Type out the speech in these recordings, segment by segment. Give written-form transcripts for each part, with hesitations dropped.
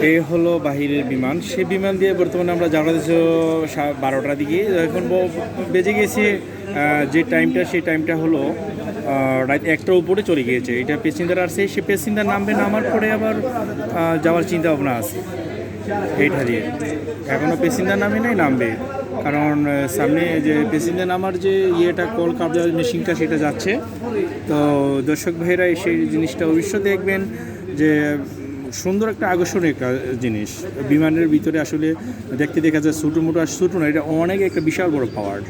এই হলো বাহিরের বিমান, সেই বিমান দিয়ে বর্তমানে আমরা যাওয়া দিচ্ছি 12টার দিকে। এখন বেজে গেছে যে টাইমটা, সেই টাইমটা হলো রাত 1টার উপরে চলে গিয়েছে। এটা প্যাসেঞ্জার আসছে, সে প্যাসেঞ্জার নামবে, নামার পরে আবার যাওয়ার চিন্তা ভাবনা আছে এইটা দিয়ে। এখনও প্যাসেঞ্জার নামে নাই, নামবে, কারণ সামনে যে প্যাসেঞ্জার নামার যে ইয়েটা কল কার্ড মেশিনটা সেটা যাচ্ছে। তো দর্শক ভাইরা সেই জিনিসটা অবশ্যই দেখবেন যে সুন্দর একটা আকর্ষণীয় একটা জিনিস। বিমানের ভিতরে আসলে দেখতে দেখা যায় ছোটো মোটো আর ছোটো না, এটা অনেক একটা বিশাল বড় পাওয়ার।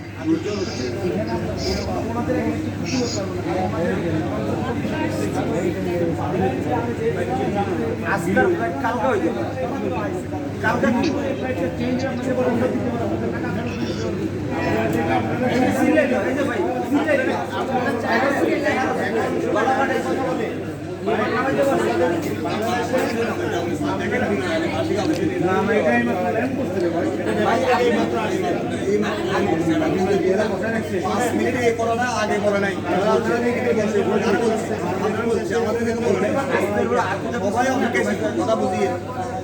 কথা বুঝিয়ে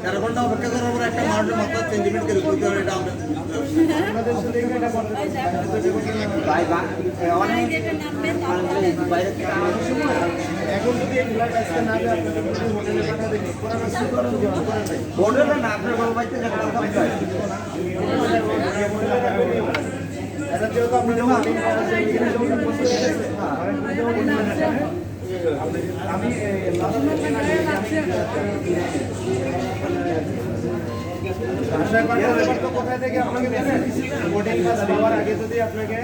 13 ঘন্টা অপেক্ষা করার পর একটা মানুষের মাত্রা সেন্টিমেন্ট করে বুঝতে হবে। এটা আমরা এখন যদি এই ফ্লাইট আজকে না যায় আপনাদের হোটেলে টাকা দেখি হোটেলে না আপনার বড় ভাইতে এটা যেহেতু আপনি আমি কোথায় থেকে আপনাকে বোর্ডিং পাস পাওয়ার আগে যদি আপনাকে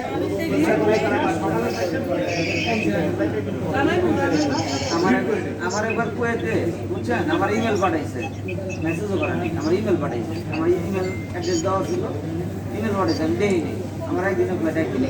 আমার একবার কুয়েতে বুঝছেন, আমার ইমেল পাঠাইছে, মেসেজও করেন, আমার ইমেল পাঠাইছে, আমার ইমেল অ্যাড্রেস দেওয়া ছিল, ইমেল পাঠাইছে, আমি দেখিনি। আমার একদিন ফ্লাইট একদিন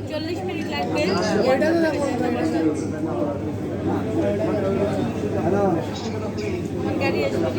চল্লিশ মিনিট লাগবে। গাড়ি আসবে।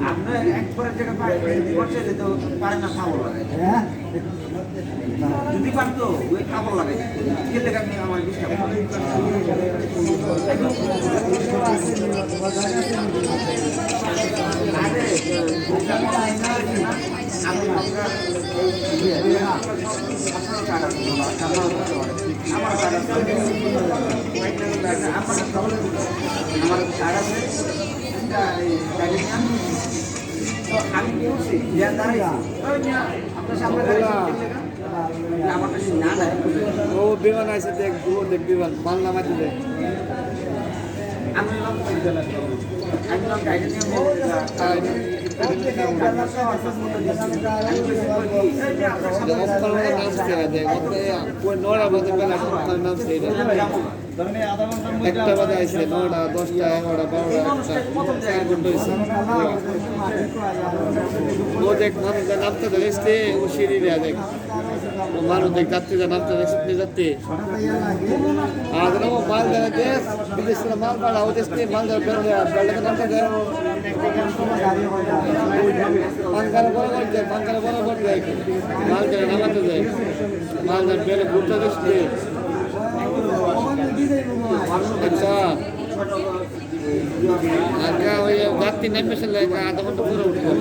আপনার একবারের জায়গা পৌঁছে যেতে পারে না, খাবো লাগে যদি পারতো ওই খাবো লাগে খেতে আপনি আমার ডিস্টার্ব আমি বলছি আপনার সামনে আমার কাছে না নাই ও বিমান আছে, দেখ বিমান বাংলা মাটি দেখ আমি বললাম গাড়ি নিয়ে একটা বাজে আইসে 9টা 10টা 11টা 12টা 4 ঘন্টা হয়েছে ও দেখ মানুষ নামতে দেখতে ও সিঁড়ি দেয়া দেখ ও মানুষ দেখ যাচ্ছে নামতে দেখতে যাচ্ছে আর ও মাল দেয় দেখ বিদেশ থেকে মাল পাড়া ও দেখতে মাল দেয় বেলটা নামতে দেয় পাঙ্কারে বরাবর দেয় পাঙ্কারে বরাবর দেয় মাল দেয় নামাতে দেয় মাল দেয় বেলে ঘুরতে দেখতে আচ্ছা আগে ওই রাত্রি নেমে আধা ঘন্টা পরে উঠবো